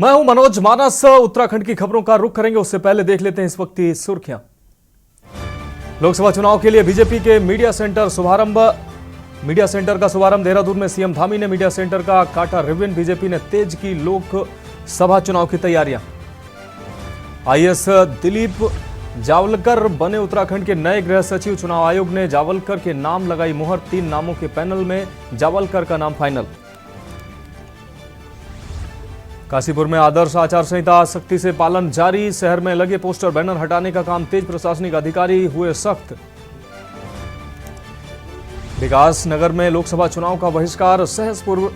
मैं हूं मनोज मानस। उत्तराखंड की खबरों का रुख करेंगे, उससे पहले देख लेते हैं इस वक्त की सुर्खियां। लोकसभा चुनाव के लिए बीजेपी के मीडिया सेंटर का शुभारंभ देहरादून में सीएम धामी ने मीडिया सेंटर का काटा रिबन। बीजेपी ने तेज की लोकसभा चुनाव की तैयारियां। आईएएस दिलीप जावलकर बने उत्तराखंड के नए गृह सचिव। चुनाव आयोग ने जावलकर के नाम लगाई मुहर। 3 नामों के पैनल में जावलकर का नाम फाइनल। काशीपुर में आदर्श आचार संहिता सख्ती से पालन जारी। शहर में लगे पोस्टर बैनर हटाने का काम तेज। प्रशासनिक अधिकारी हुए सख्त। विकास नगर में लोकसभा चुनाव का बहिष्कार। सहसपुर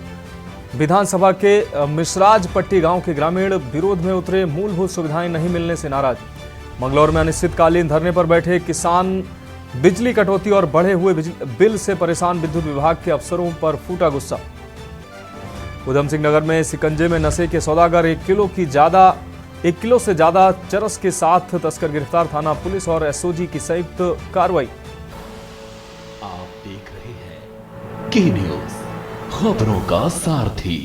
विधानसभा के मिश्राज पट्टी गांव के ग्रामीण विरोध में उतरे। मूलभूत सुविधाएं नहीं मिलने से नाराज। मंगलौर में अनिश्चितकालीन धरने पर बैठे किसान। बिजली कटौती और बढ़े हुए बिल से परेशान विद्युत विभाग के अफसरों पर फूटा गुस्सा। उधम सिंह नगर में सिकंजे में नशे के सौदागर। 1 किलो से ज्यादा चरस के साथ तस्कर गिरफ्तार। थाना पुलिस और एसओजी की संयुक्त कार्रवाई। आप देख रहे हैं के न्यूज, खबरों का सारथी।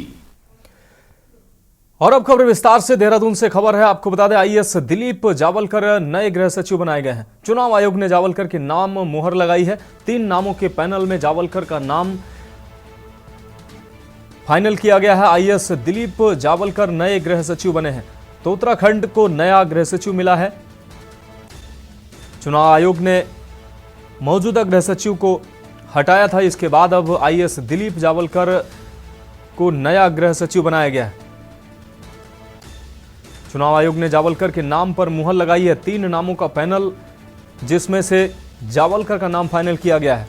और अब खबर विस्तार से। देहरादून से खबर है, आपको बता दें आईएएस दिलीप जावलकर नए गृह सचिव बनाए गए हैं। चुनाव आयोग ने जावलकर के नाम मुहर लगाई है। 3 नामों के पैनल में जावलकर का नाम फाइनल किया गया है। आईएएस दिलीप जावलकर नए गृह सचिव बने हैं, तो उत्तराखंड को नया गृह सचिव मिला है। चुनाव आयोग ने मौजूदा गृह सचिव को हटाया था, इसके बाद अब आईएएस दिलीप जावलकर को नया गृह सचिव बनाया गया है। चुनाव आयोग ने जावलकर के नाम पर मुहर लगाई है। 3 नामों का पैनल, जिसमें से जावलकर का नाम फाइनल किया गया है।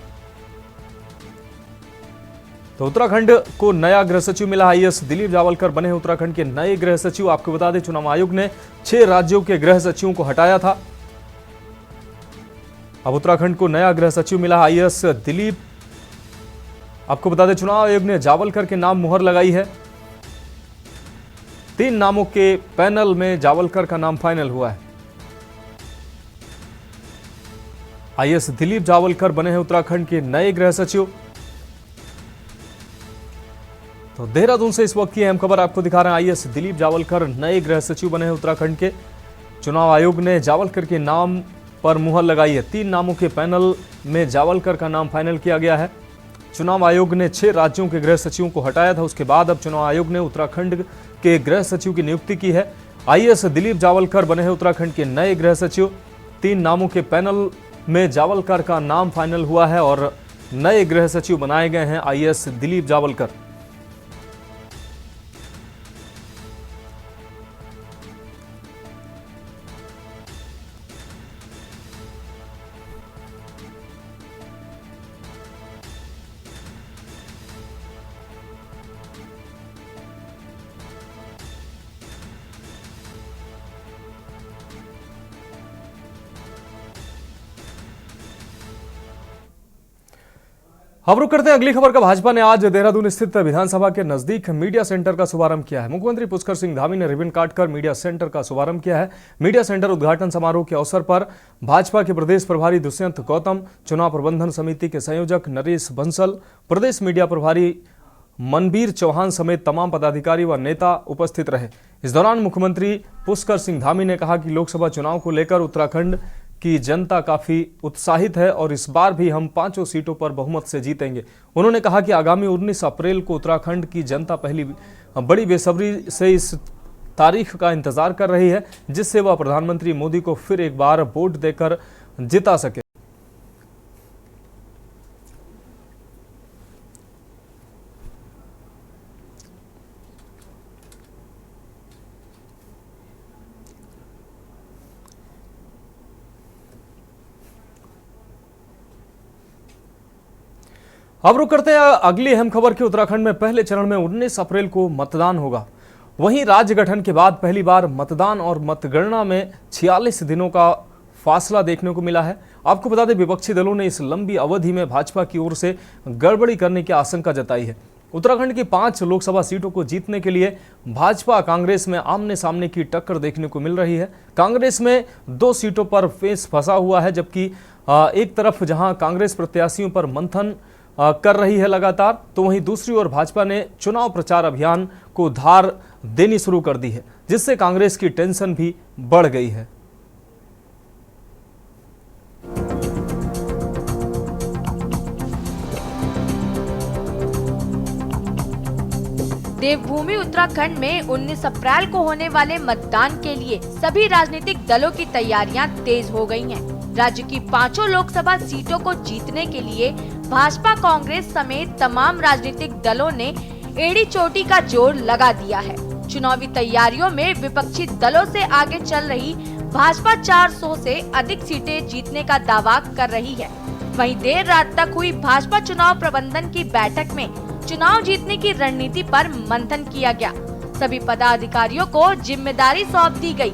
तो उत्तराखंड को नया गृह सचिव मिला। आईएएस दिलीप जावलकर बने हैं उत्तराखंड के नए गृह सचिव। आपको बता दें चुनाव आयोग ने 6 राज्यों के गृह सचिवों को हटाया था। अब उत्तराखंड को नया गृह सचिव मिला आईएएस दिलीप। आपको बता दें चुनाव आयोग ने जावलकर के नाम मुहर लगाई है। 3 नामों के पैनल में जावलकर का नाम फाइनल हुआ है। आईएएस दिलीप जावलकर बने हैं उत्तराखंड के नए गृह सचिव। तो देहरादून से इस वक्त की अहम खबर आपको दिखा रहे हैं। आईएएस दिलीप जावलकर नए गृह सचिव बने हैं उत्तराखंड के। चुनाव आयोग ने जावलकर के नाम पर मुहर लगाई है। 3 नामों के पैनल में जावलकर का नाम फाइनल किया गया है। चुनाव आयोग ने 6 राज्यों के गृह सचिवों को हटाया था, उसके बाद अब चुनाव आयोग ने उत्तराखंड के गृह सचिव की नियुक्ति की है। आईएएस दिलीप जावलकर बने हैं उत्तराखंड के नए गृह सचिव। 3 नामों के पैनल में जावलकर का नाम फाइनल हुआ है और नए गृह सचिव बनाए गए हैं आईएएस दिलीप जावलकर। अब रुक करते हैं अगली खबर का। भाजपा ने आज देहरादून स्थित विधानसभा के नजदीक मीडिया सेंटर का शुभारंभ किया है। मुख्यमंत्री पुष्कर सिंह धामी ने रिबन काटकर मीडिया सेंटर का शुभारंभ किया है। मीडिया सेंटर उद्घाटन समारोह के अवसर पर भाजपा के प्रदेश प्रभारी दुष्यंत गौतम, चुनाव प्रबंधन समिति के संयोजक नरेश बंसल, प्रदेश मीडिया प्रभारी मनबीर चौहान समेत तमाम पदाधिकारी व नेता उपस्थित रहे। इस दौरान मुख्यमंत्री पुष्कर सिंह धामी ने कहा कि लोकसभा चुनाव को लेकर उत्तराखंड की जनता काफी उत्साहित है और इस बार भी हम 5 सीटों पर बहुमत से जीतेंगे। उन्होंने कहा कि आगामी 19 अप्रैल को उत्तराखंड की जनता पहली बड़ी बेसब्री से इस तारीख का इंतजार कर रही है, जिससे वह प्रधानमंत्री मोदी को फिर एक बार वोट देकर जिता सके। अब रुक करते हैं अगली अहम खबर की। उत्तराखंड में पहले चरण में 19 अप्रैल को मतदान होगा। वहीं राज्य गठन के बाद पहली बार मतदान और मतगणना में 46 दिनों का फासला देखने को मिला है। आपको बता दें विपक्षी दलों ने इस लंबी अवधि में भाजपा की ओर से गड़बड़ी करने की आशंका जताई है। उत्तराखंड की 5 लोकसभा सीटों को जीतने के लिए भाजपा कांग्रेस में आमने सामने की टक्कर देखने को मिल रही है। कांग्रेस में 2 सीटों पर फेस फंसा हुआ है, जबकि एक तरफ जहां कांग्रेस प्रत्याशियों पर मंथन कर रही है लगातार, तो वहीं दूसरी ओर भाजपा ने चुनाव प्रचार अभियान को धार देनी शुरू कर दी है, जिससे कांग्रेस की टेंशन भी बढ़ गई है। देवभूमि उत्तराखंड में 19 अप्रैल को होने वाले मतदान के लिए सभी राजनीतिक दलों की तैयारियां तेज हो गई हैं। राज्य की 5 लोकसभा सीटों को जीतने के लिए भाजपा, कांग्रेस समेत तमाम राजनीतिक दलों ने एड़ी चोटी का जोर लगा दिया है। चुनावी तैयारियों में विपक्षी दलों से आगे चल रही भाजपा 400 से अधिक सीटें जीतने का दावा कर रही है। वहीं देर रात तक हुई भाजपा चुनाव प्रबंधन की बैठक में चुनाव जीतने की रणनीति पर मंथन किया गया। सभी पदाधिकारियों को जिम्मेदारी सौंप दी गई।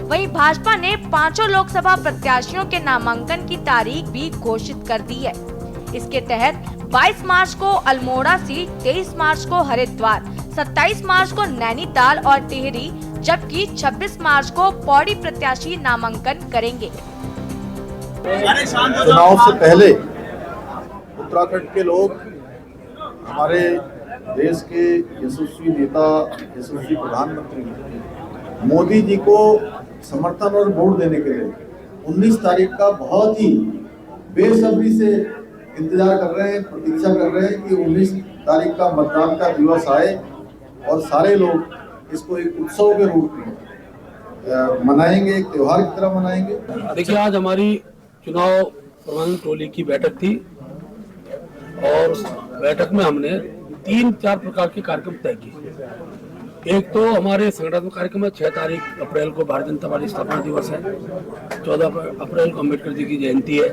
वहीं भाजपा ने 5 लोकसभा प्रत्याशियों के नामांकन की तारीख भी घोषित कर दी है। इसके तहत 22 मार्च को अल्मोड़ा सीट, 23 मार्च को हरिद्वार, 27 मार्च को नैनीताल और टिहरी, जबकि 26 मार्च को पौड़ी प्रत्याशी नामांकन करेंगे। चुनाव से पहले उत्तराखंड के लोग हमारे देश के यशस्वी नेता, यशस्वी प्रधानमंत्री मोदी जी को समर्थन और वोट देने के लिए 19 तारीख का बहुत ही बेसब्री से इंतजार कर रहे हैं, प्रतीक्षा कर रहे हैं कि 19 तारीख का मतदान का दिवस आए और सारे लोग इसको एक उत्सव के रूप में मनाएंगे, एक त्योहार की तरह मनाएंगे। देखिए, आज हमारी चुनाव प्रबंधन टोली की बैठक थी और उस बैठक में हमने 3-4 प्रकार के कार्यक्रम तय किए। एक तो हमारे संगठनात्मक कार्यक्रम है। 6 अप्रैल को भारतीय जनता पार्टी स्थापना दिवस है, 14 अप्रैल को अम्बेडकर जी की जयंती है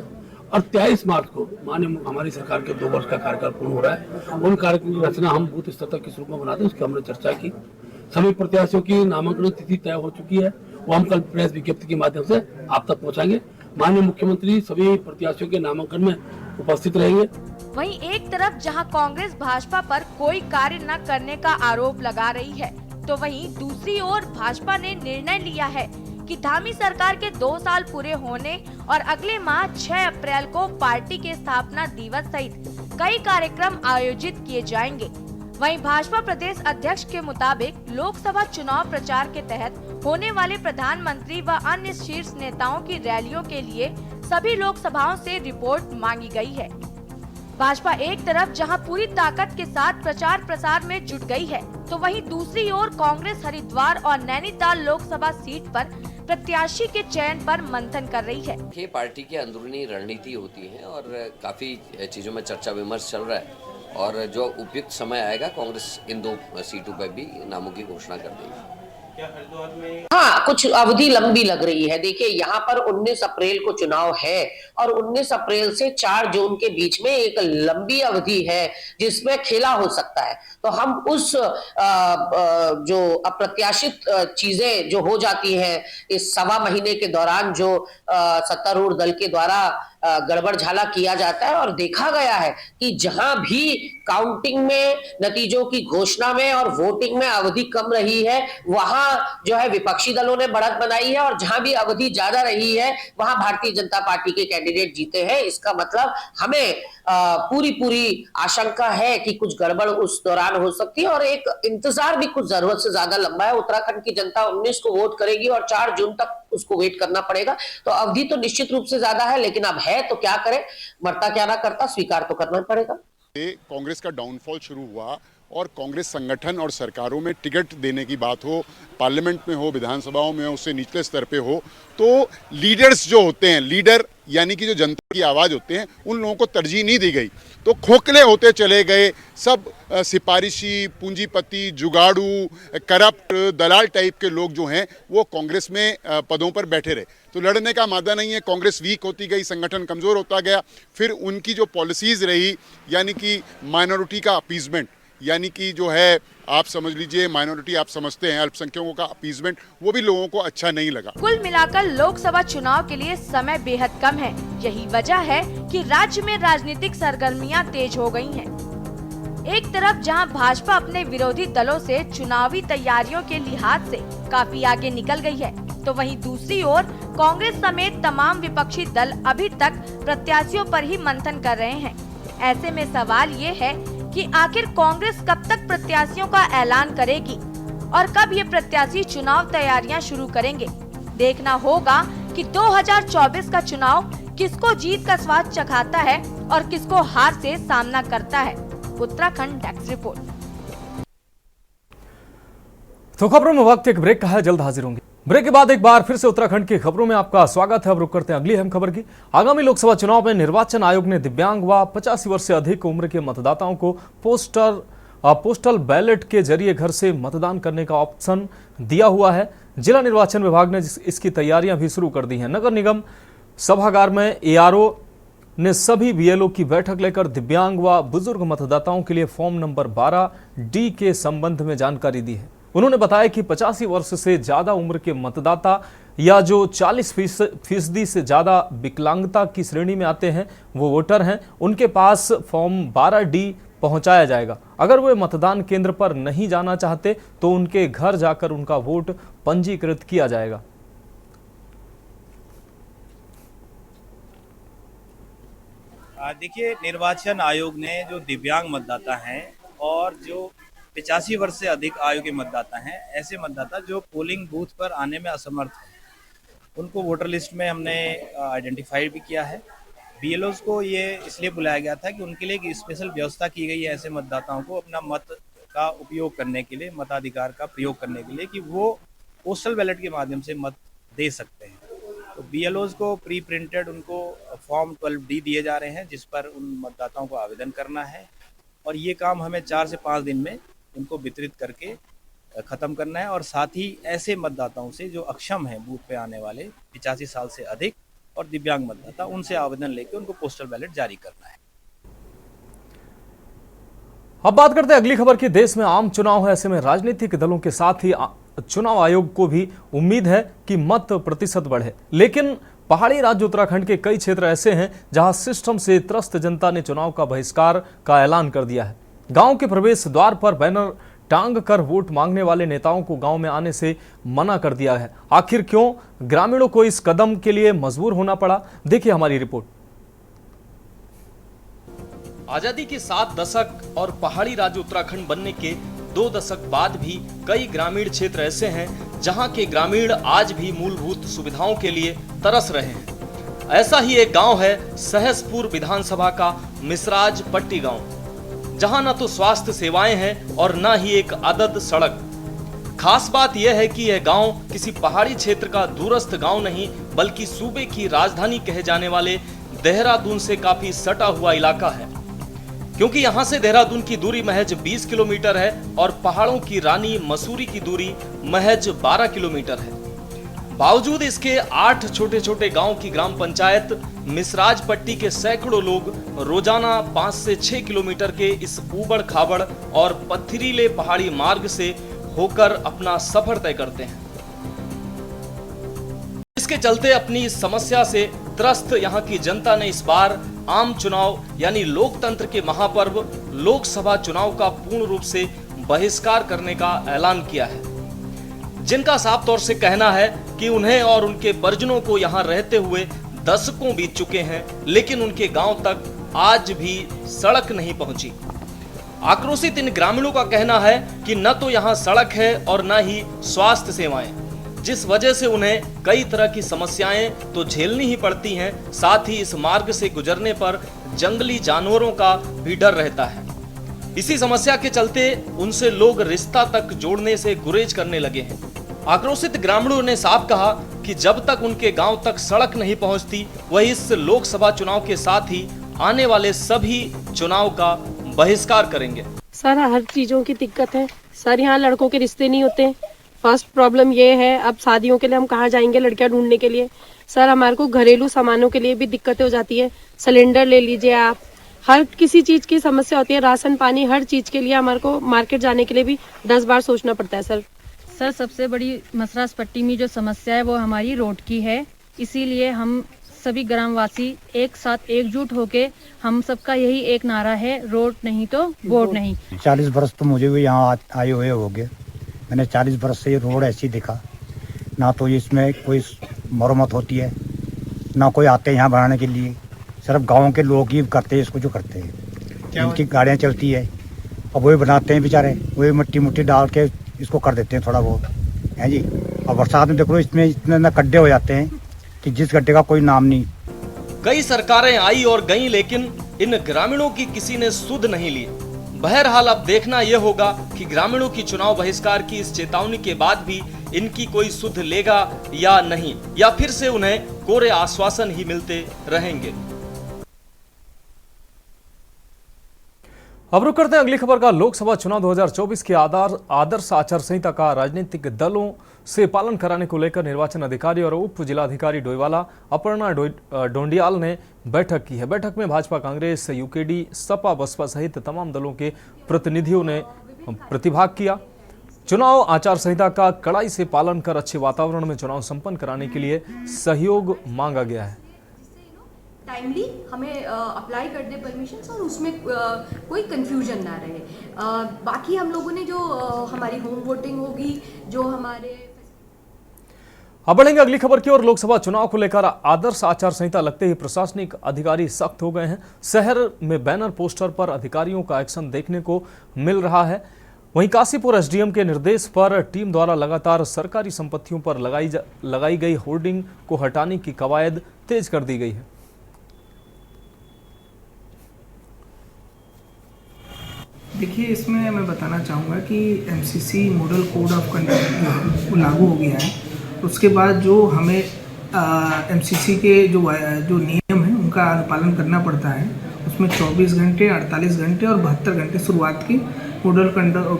और 23 मार्च को माननीय हमारी सरकार के 2 वर्ष का कार्यकाल पूर्ण हो रहा है। उन कार्यक्रम की रचना हम बूथ स्तर तक किस रूप में बनाते हैं, उसकी हमने चर्चा की। सभी प्रत्याशियों की नामांकन तिथि तय हो चुकी है, वो हम कल प्रेस विज्ञप्ति के माध्यम से आप तक पहुंचाएंगे। माननीय मुख्यमंत्री सभी प्रत्याशियों के नामांकन में उपस्थित रहेंगे। वहीं एक तरफ जहां कांग्रेस भाजपा पर कोई कार्य न करने का आरोप लगा रही है, तो वहीं दूसरी ओर भाजपा ने निर्णय लिया है कि धामी सरकार के 2 साल पूरे होने और अगले माह 6 अप्रैल को पार्टी के स्थापना दिवस सहित कई कार्यक्रम आयोजित किए जाएंगे। वहीं भाजपा प्रदेश अध्यक्ष के मुताबिक लोकसभा चुनाव प्रचार के तहत होने वाले प्रधानमंत्री व अन्य शीर्ष नेताओं की रैलियों के लिए सभी लोकसभाओं से रिपोर्ट मांगी गई है। भाजपा एक तरफ जहां पूरी ताकत के साथ प्रचार प्रसार में जुट गई है, तो वहीं दूसरी ओर कांग्रेस हरिद्वार और नैनीताल लोकसभा सीट पर प्रत्याशी के चयन पर मंथन कर रही है। ये पार्टी की अंदरूनी रणनीति होती है और काफी चीजों में चर्चा विमर्श चल रहा है और जो उपयुक्त समय आएगा कांग्रेस इन 2 सीटों पर भी नामों की घोषणा कर देगी। हाँ, कुछ अवधि लंबी लग रही है। देखिए, यहाँ पर 19 अप्रैल को चुनाव है और 19 अप्रैल से 4 जून के बीच में एक लंबी अवधि है जिसमें खेला हो सकता है। तो हम उस जो अप्रत्याशित चीजें जो हो जाती हैं इस 1.25 महीने के दौरान, जो सत्तारूढ़ दल के द्वारा गड़बड़ झाला किया जाता है और देखा गया है कि जहां भी काउंटिंग में, नतीजों की घोषणा में और वोटिंग में अवधि कम रही है, वहां जो है विपक्षी दलों ने बढ़त बनाई है और जहां भी अवधि ज्यादा रही है वहां भारतीय जनता पार्टी के कैंडिडेट जीते हैं। इसका मतलब हमें पूरी आशंका है कि कुछ गड़बड़ उस दौरान हो सकती है और एक इंतजार भी कुछ जरूरत से ज्यादा लंबा है। उत्तराखंड की जनता 19 को वोट करेगी और 4 जून तक उसको वेट करना पड़ेगा। तो अवधि तो निश्चित रूप से ज्यादा है, लेकिन अब है तो क्या करें, मरता क्या ना करता, स्वीकार तो करना पड़ेगा। कांग्रेस का डाउनफॉल शुरू हुआ और कांग्रेस संगठन और सरकारों में टिकट देने की बात हो, पार्लियामेंट में हो, विधानसभाओं में हो, उससे निचले स्तर पे हो, तो लीडर्स जो होते हैं, लीडर यानी कि जो जनता की आवाज़ होते हैं, उन लोगों को तरजीह नहीं दी गई। तो खोखले होते चले गए। सब सिफारिशी, पूंजीपति, जुगाड़ू, करप्ट, दलाल टाइप के लोग जो हैं वो कांग्रेस में पदों पर बैठे रहे। तो लड़ने का मादा नहीं है। कांग्रेस वीक होती गई, संगठन कमज़ोर होता गया। फिर उनकी जो पॉलिसीज़ रही, यानी कि माइनॉरिटी का अपीजमेंट, यानी कि जो है आप समझ लीजिए माइनॉरिटी, आप समझते हैं अल्पसंख्यकों का अपीजमेंट, वो भी लोगों को अच्छा नहीं लगा। कुल मिलाकर लोकसभा चुनाव के लिए समय बेहद कम है। यही वजह है कि राज्य में राजनीतिक सरगर्मियां तेज हो गई हैं। एक तरफ जहां भाजपा अपने विरोधी दलों से चुनावी तैयारियों के लिहाज से काफी आगे निकल गई है, तो वहीं दूसरी ओर कांग्रेस समेत तमाम विपक्षी दल अभी तक प्रत्याशियों पर ही मंथन कर रहे हैं। ऐसे में सवाल ये है कि आखिर कांग्रेस कब तक प्रत्याशियों का ऐलान करेगी और कब ये प्रत्याशी चुनाव तैयारियां शुरू करेंगे। देखना होगा कि 2024 का चुनाव किसको जीत का स्वाद चखाता है और किसको हार से सामना करता है। Uttarakhand desk report. तो खबरों में वक्त एक ब्रेक का है, जल्द हाजिर होंगे। ब्रेक के बाद एक बार फिर से उत्तराखंड की खबरों में आपका स्वागत है। अब रुक करते हैं अगली अहम खबर की। आगामी लोकसभा चुनाव में निर्वाचन आयोग ने दिव्यांग व 85 वर्ष से अधिक उम्र के मतदाताओं को पोस्टल बैलेट के जरिए घर से मतदान करने का ऑप्शन दिया हुआ है। जिला निर्वाचन विभाग ने इसकी तैयारियां भी शुरू कर दी हैं। नगर निगम सभागार में एआरओ ने सभी बीएलओ की बैठक लेकर दिव्यांग व बुजुर्ग मतदाताओं के लिए फॉर्म नंबर 12D के संबंध में जानकारी दी है। उन्होंने बताया कि 85 वर्ष से ज्यादा उम्र के मतदाता या जो 40% से ज्यादा विकलांगता की श्रेणी में आते हैं वो वोटर हैं, उनके पास फॉर्म 12D पहुंचाया जाएगा। अगर वे मतदान केंद्र पर नहीं जाना चाहते तो उनके घर जाकर उनका वोट पंजीकृत किया जाएगा। देखिए, निर्वाचन आयोग ने जो दिव्यांग मतदाता हैं और जो 85 वर्ष से अधिक आयु के मतदाता हैं, ऐसे मतदाता जो पोलिंग बूथ पर आने में असमर्थ हैं, उनको वोटर लिस्ट में हमने आइडेंटिफाई भी किया है। बीएलओज को ये इसलिए बुलाया गया था कि उनके लिए एक स्पेशल व्यवस्था की गई है ऐसे मतदाताओं को अपना मत का उपयोग करने के लिए, मताधिकार का प्रयोग करने के लिए, कि वो पोस्टल बैलेट के माध्यम से मत दे सकते हैं। तो बीएलओज को प्री प्रिंटेड उनको फॉर्म 12D दिए जा रहे हैं, जिस पर उन मतदाताओं को आवेदन करना है और ये काम हमें 4 से 5 दिन में उनको वितरित करके ख़त्म करना है। और साथ ही ऐसे मतदाताओं से जो अक्षम हैं बूथ पे आने वाले 85 साल से अधिक और दिव्यांग मतदाता, उनसे आवेदन लेके उनको पोस्टल बैलेट जारी करना है। अब बात करते हैं अगली खबर की। देश में आम चुनाव है, ऐसे में राजनीतिक दलों के साथ ही चुनाव आयोग को भी उम्मीद है कि मत प्रतिशत बढ़े। लेकिन पहाड़ी राज्य उत्तराखंड के कई क्षेत्र ऐसे हैं जहां सिस्टम से त्रस्त जनता ने चुनाव का बहिष्कार का ऐलान कर दिया है। गांव के प्रवेश द्वार पर बैनर टांग कर वोट मांगने वाले नेताओं को गांव में आने से मना कर दिया है। आखिर क्यों ग्रामीणों को इस कदम के लिए मजबूर होना पड़ा, देखिए हमारी रिपोर्ट। आजादी के 7 दशक और पहाड़ी राज्य उत्तराखंड बनने के 2 दशक बाद भी कई ग्रामीण क्षेत्र ऐसे हैं जहां के ग्रामीण आज भी मूलभूत सुविधाओं के लिए तरस रहे हैं। ऐसा ही एक गांव है सहसपुर विधानसभा का मिसराज पट्टी गांव, जहां न तो स्वास्थ्य सेवाएं हैं और न ही एक आदर्श सड़क। खास बात यह है कि यह गांव किसी पहाड़ी क्षेत्र का दूरस्थ गांव नहीं, बल्कि सूबे की राजधानी कहे जाने वाले देहरादून से काफी सटा हुआ इलाका है, क्योंकि यहां से देहरादून की दूरी महज 20 किलोमीटर है और पहाड़ों की रानी मसूरी की दूरी महज 12 किलोमीटर है। बावजूद इसके 8 छोटे छोटे गांव की ग्राम पंचायत मिसराज पट्टी के सैकड़ों लोग रोजाना 5 से 6 किलोमीटर के इस ऊबड़ खाबड़ और पथरीले पहाड़ी मार्ग से होकर अपना सफर तय करते हैं। इसके चलते अपनी इस समस्या से त्रस्त यहाँ की जनता ने इस बार आम चुनाव यानी लोकतंत्र के महापर्व लोकसभा चुनाव का पूर्ण रूप से बहिष्कार करने का ऐलान किया है, जिनका साफ तौर से कहना है कि उन्हें और उनके परिजनों को यहाँ रहते हुए दशकों बीत चुके हैं, लेकिन उनके गांव तक आज भी सड़क नहीं पहुंची। आक्रोशित इन ग्रामीणों का कहना है कि न तो यहाँ सड़क है और न ही स्वास्थ्य सेवाएं, जिस वजह से उन्हें कई तरह की समस्याएं तो झेलनी ही पड़ती हैं। साथ ही इस मार्ग से गुजरने पर जंगली जानवरों का भी डर रहता है। इसी समस्या के चलते उनसे लोग रिश्ता तक जोड़ने से गुरेज करने लगे हैं। आक्रोशित ग्रामीणों ने साफ कहा कि जब तक उनके गांव तक सड़क नहीं पहुंचती, वह इस लोकसभा चुनाव के साथ ही आने वाले सभी चुनाव का बहिष्कार करेंगे। सर, हर चीजों की दिक्कत है सर, यहाँ लड़कों के रिश्ते नहीं होते। फर्स्ट प्रॉब्लम ये है, अब शादियों के लिए हम कहाँ जाएंगे लड़कियां ढूंढने के लिए। सर, हमारे को घरेलू सामानों के लिए भी दिक्कतें हो जाती है। सिलेंडर ले लीजिए आप, हर किसी चीज की समस्या होती है। राशन पानी हर चीज के लिए हमारे को मार्केट जाने के लिए भी 10 बार सोचना पड़ता है। सर, सबसे बड़ी मसराज पट्टी में जो समस्या है वो हमारी रोड की है। इसीलिए हम सभी ग्रामवासी एक साथ एकजुट होके हम सबका यही एक नारा है, रोड नहीं तो वोट नहीं। 40 वर्ष तो मुझे भी यहाँ आए हुए हो गए। मैंने 40 वर्ष से रोड ऐसी दिखा, ना तो इसमें कोई मरम्मत होती है, ना कोई आते यहाँ बनाने के लिए। सिर्फ गांव के लोग ही करते हैं इसको जो करते हैं। इनकी गाड़ियाँ चलती है, अब वही बनाते हैं बेचारे, वही मिट्टी मुट्टी डाल के इसको कर देते हैं थोड़ा बहुत, है जी। और बरसात में देख लो इसमें इतने ना गड्ढे हो जाते हैं कि जिस गड्ढे का कोई नाम नहीं। कई सरकारें आई और गईं, लेकिन इन ग्रामीणों की किसी ने सुध नहीं ली। बहरहाल अब देखना यह होगा कि ग्रामीणों की चुनाव बहिष्कार की इस चेतावनी के बाद भी इनकी कोई सुध लेगा या नहीं, या फिर से उन्हें कोरे आश्वासन ही मिलते रहेंगे। अब रुक करते हैं अगली खबर का। लोकसभा चुनाव 2024 की आदर्श आचार संहिता का राजनीतिक दलों से पालन कराने को लेकर निर्वाचन अधिकारी और उप जिलाधिकारी डोईवाला अपर्णा डोंडियाल ने बैठक की है। बैठक में भाजपा, कांग्रेस, यूकेडी, सपा, बसपा सहित तमाम दलों के प्रतिनिधियों ने प्रतिभाग किया। चुनाव आचार संहिता का कड़ाई से पालन कर अच्छे वातावरण में चुनाव संपन्न कराने के लिए सहयोग मांगा गया है। टाइमली हमें अप्लाई कर दे परमिशंस और उसमें कोई कंफ्यूजन ना रहे। बाकी हम लोगों ने जो हमारी होम वोटिंग होगी, जो हमारे। अब बढ़ेंगे अगली खबर की ओर। लोकसभा चुनाव को लेकर आदर्श आचार संहिता लगते ही प्रशासनिक अधिकारी सख्त हो गए हैं। शहर में बैनर पोस्टर पर अधिकारियों का एक्शन देखने को मिल रहा है। वहीं काशीपुर एसडीएम के निर्देश पर टीम द्वारा लगातार सरकारी संपत्तियों पर लगाई गई होर्डिंग को हटाने की कवायद तेज कर दी गई है। देखिए, इसमें मैं बताना चाहूँगा कि MCC model code of conduct लागू हो गया है। उसके बाद जो हमें एमसीसी के जो नियम हैं उनका पालन करना पड़ता है। उसमें 24 घंटे, 48 घंटे और 72 घंटे शुरुआत के मॉडल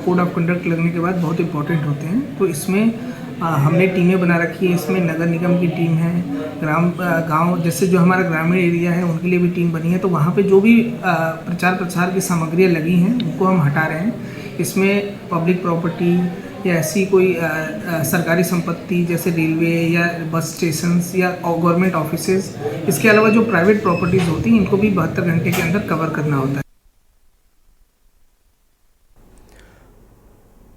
कोड ऑफ कंडक्ट लगने के बाद बहुत इंपॉर्टेंट होते हैं। तो इसमें हमने टीमें बना रखी है। इसमें नगर निगम की टीम है, गांव जैसे जो हमारा ग्रामीण एरिया है उनके लिए भी टीम बनी है। तो वहाँ पे जो भी प्रचार प्रसार की सामग्रियाँ लगी हैं उनको हम हटा रहे हैं। इसमें पब्लिक प्रॉपर्टी या ऐसी कोई सरकारी संपत्ति जैसे रेलवे या बस स्टेशन या गवर्नमेंट ऑफिसेज, इसके अलावा जो प्राइवेट प्रॉपर्टीज़ होती हैं इनको भी 72 घंटे के अंदर कवर करना होता है।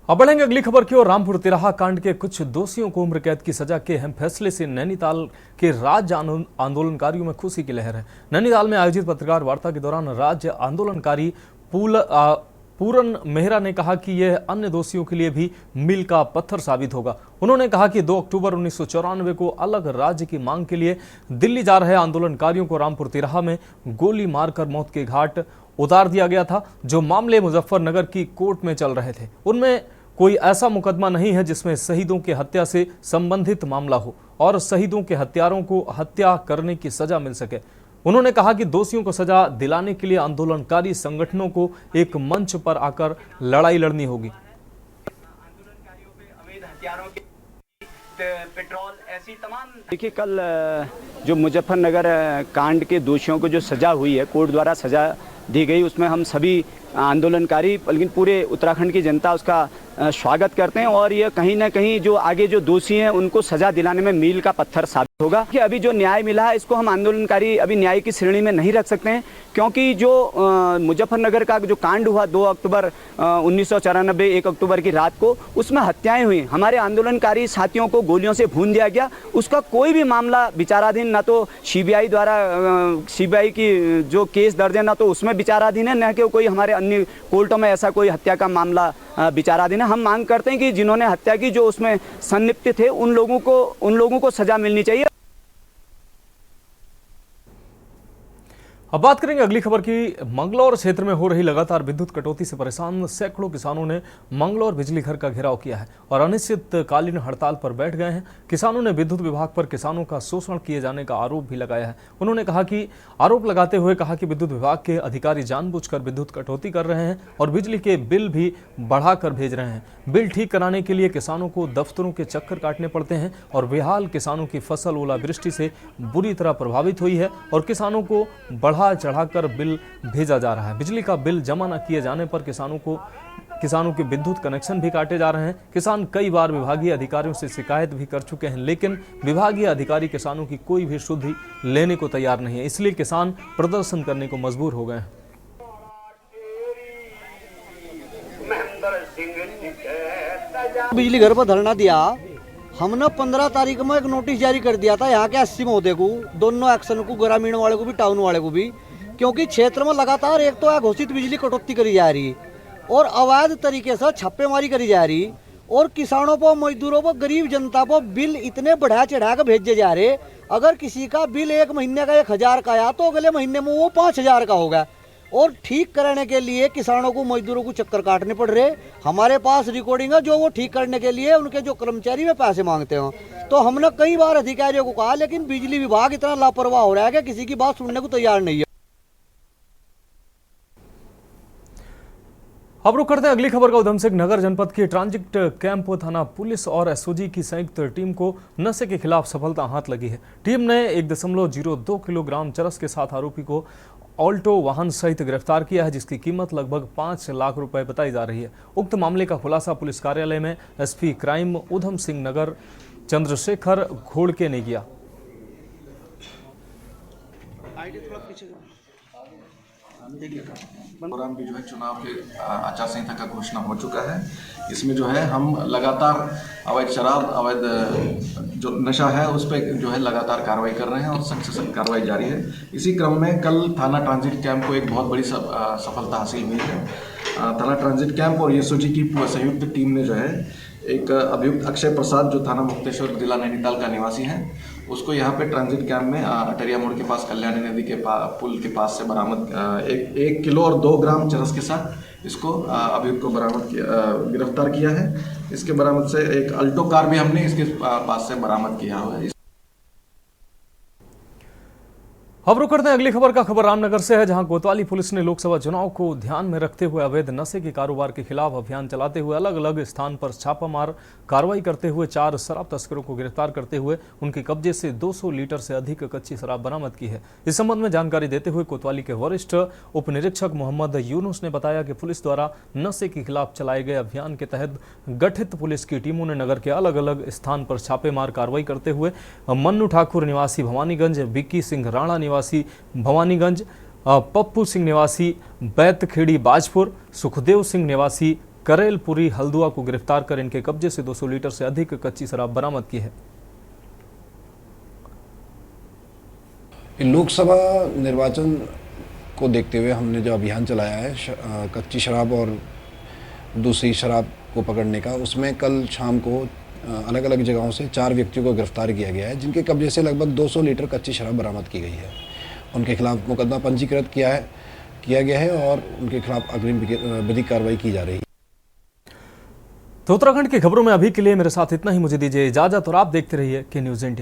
अब बढ़ेंगे अगली खबर की ओर। रामपुर तिराहा कांड के कुछ दोषियों को उम्र कैद की सजा के अहम फैसले से नैनीताल के राज्य आंदोलनकारियों में खुशी की लहर है। नैनीताल में आयोजित पत्रकार वार्ता के दौरान राज्य आंदोलनकारी पूरन मेहरा ने कहा कि यह अन्य दोषियों के लिए भी मील का पत्थर साबित होगा। उन्होंने कहा कि 2 अक्टूबर 1994 को अलग राज्य की मांग के लिए दिल्ली जा रहे आंदोलनकारियों को रामपुर तिराहा में गोली मारकर मौत के घाट उतार दिया गया था। जो मामले मुजफ्फरनगर की कोर्ट में चल रहे थे उनमें कोई ऐसा मुकदमा नहीं है जिसमें शहीदों की हत्या से संबंधित मामला हो और शहीदों के हत्यारों को हत्या करने की सजा मिल सके। उन्होंने कहा कि दोषियों को सजा दिलाने के लिए आंदोलनकारी संगठनों को एक मंच पर आकर लड़ाई लड़नी होगी। पेट्रोल ऐसी तमाम। देखिए, कल जो मुजफ्फरनगर कांड के दोषियों को जो सजा हुई है, कोर्ट द्वारा सजा दी गई, उसमें हम सभी आंदोलनकारी लेकिन पूरे उत्तराखंड की जनता उसका स्वागत करते हैं। और ये कहीं ना कहीं जो आगे जो दोषी हैं उनको सजा दिलाने में मील का पत्थर साबित होगा। कि अभी जो न्याय मिला है इसको हम आंदोलनकारी अभी न्याय की श्रेणी में नहीं रख सकते हैं, क्योंकि जो मुजफ्फरनगर का जो कांड हुआ 2 अक्टूबर 1994 1 अक्टूबर की रात को, उसमें हत्याएं हुई, हमारे आंदोलनकारी साथियों को गोलियों से भून दिया गया। उसका कोई भी मामला विचाराधीन, ना तो सीबीआई द्वारा सीबीआई की जो केस दर्ज है ना तो उसमें विचाराधीन है, न कि कोई हमारे अन्य कोर्टों में ऐसा कोई हत्या का मामला विचाराधीन है। हम मांग करते हैं कि जिन्होंने हत्या की, जो उसमें संलिप्त थे, उन लोगों को सजा मिलनी चाहिए। अब बात करेंगे अगली खबर की। मंगलौर क्षेत्र में हो रही लगातार विद्युत कटौती से परेशान सैकड़ों किसानों ने मंगलौर बिजली घर का घेराव किया है और अनिश्चितकालीन हड़ताल पर बैठ गए हैं। किसानों ने विद्युत विभाग पर किसानों का शोषण किए जाने का आरोप भी लगाया है। उन्होंने कहा कि आरोप लगाते हुए कहा कि विद्युत विभाग के अधिकारी जानबूझकर विद्युत कटौती कर रहे हैं और बिजली के बिल भी बढ़ाकर भेज रहे हैं। बिल ठीक कराने के लिए किसानों को दफ्तरों के चक्कर काटने पड़ते हैं और बेहाल किसानों की फसल ओलावृष्टि से बुरी तरह प्रभावित हुई है और किसानों को चढ़ाकर बिल भेजा जा रहा है। बिजली का बिल जमा न किए जाने पर किसानों के विद्युत कनेक्शन भी काटे जा रहे हैं। किसान कई बार विभागीय अधिकारियों से शिकायत भी कर चुके हैं, लेकिन विभागीय अधिकारी किसानों की कोई भी सुधि लेने को तैयार नहीं है, इसलिए किसान प्रदर्शन करने को मजबूर हो गए हैं। बिजली घर पर धरना दिया हमने 15 तारीख में एक नोटिस जारी कर दिया था यहाँ के 80 महोदय को, दोनों एक्शन को, ग्रामीण वाले को भी टाउन वाले को भी, क्योंकि क्षेत्र में लगातार एक तो अघोषित बिजली कटौती करी जा रही है और अवैध तरीके से छापेमारी करी जा रही और किसानों पर, मजदूरों पर, गरीब जनता पर बिल इतने बढ़ा चढ़ा कर भेजे जा रहे। अगर किसी का बिल एक महीने का 1000 का आया तो अगले महीने में वो 5000 का होगा। और ठीक कराने के लिए किसानों को, मजदूरों को चक्कर काटने पड़ रहे। हमारे पास रिकॉर्डिंग है जो वो ठीक करने के लिए उनके जो कर्मचारी में पैसे मांगते हो। तो हमने कई बार अधिकारियों को कहा, लेकिन बिजली विभाग इतना लापरवाह हो रहा है कि किसी की बात सुनने को तैयार नहीं है। अब रुक करते हैं अगली खबर का। उधम सिंह नगर जनपद के ट्रांजिट कैंप थाना पुलिस और एसओजी की संयुक्त टीम को नशे के खिलाफ सफलता हाथ लगी है। टीम ने 1.02 किलोग्राम चरस के साथ आरोपी को ऑल्टो वाहन सहित गिरफ्तार किया है, जिसकी कीमत लगभग 5 लाख रुपए बताई जा रही है। उक्त मामले का खुलासा पुलिस कार्यालय में एसपी क्राइम उधम सिंह नगर चंद्रशेखर घोड़के ने किया। दौरान भी जो है चुनाव के आचार संहिता का घोषणा हो चुका है। इसमें जो है हम लगातार अवैध शराब, अवैध जो नशा है उस पर जो है लगातार कार्रवाई कर रहे हैं और सख्त से सख्त कार्रवाई जारी है। इसी क्रम में कल थाना ट्रांजिट कैंप को एक बहुत बड़ी सफलता हासिल हुई है। थाना ट्रांजिट कैंप और एसओजी की संयुक्त टीम ने जो है एक अभियुक्त अक्षय प्रसाद, जो थाना मुक्तेश्वर जिला नैनीताल का निवासी है, उसको यहाँ पे ट्रांजिट कैंप में अटरिया मोड़ के पास कल्याणी नदी के पुल के पास से बरामद 1 किलो और 2 ग्राम चरस के साथ इसको अभियुक्त को गिरफ्तार किया है। इसके बरामद से एक अल्टो कार भी हमने इसके पास से बरामद किया हुआ है। अब रुक करते हैं अगली खबर का। खबर रामनगर से है, जहां कोतवाली पुलिस ने लोकसभा चुनाव को ध्यान में रखते हुए अवैध नशे के कारोबार के खिलाफ अभियान चलाते हुए अलग अलग स्थान पर छापामार कार्रवाई करते हुए 4 शराब तस्करों को गिरफ्तार करते हुए उनके कब्जे से 200 लीटर से अधिक कच्ची शराब बरामद की है। इस संबंध में जानकारी देते हुए कोतवाली के वरिष्ठ उप निरीक्षक मोहम्मद यूनुस ने बताया कि पुलिस द्वारा नशे के खिलाफ चलाए गए अभियान के तहत गठित पुलिस की टीमों ने नगर के अलग अलग स्थान पर छापेमार कार्रवाई करते हुए मन्नू ठाकुर निवासी भवानीगंज, विक्की सिंह राणा निवासी भवानीगंज, पप्पू सिंह निवासी बैतखेड़ी बाजपुर, सुखदेव सिंह निवासी करेलपुरी हल्दुआ को गिरफ्तार कर इनके कब्जे से 200 लीटर से अधिक कच्ची शराब बरामद की है। लोकसभा निर्वाचन को देखते हुए हमने जो अभियान चलाया है कच्ची शराब और दूसरी शराब को पकड़ने का, उसमें कल शाम को अलग अलग जगहों से 4 व्यक्तियों को गिरफ्तार किया गया है, जिनके कब्जे से लगभग 200 लीटर कच्ची शराब बरामद की गई है। उनके खिलाफ मुकदमा पंजीकृत किया गया है और उनके खिलाफ अग्रिम विधिक कार्रवाई की जा रही है। तो उत्तराखंड की खबरों में अभी के लिए मेरे साथ इतना ही। मुझे दीजिए इजाजत और आप देखते रहिए के न्यूज़ इंडिया।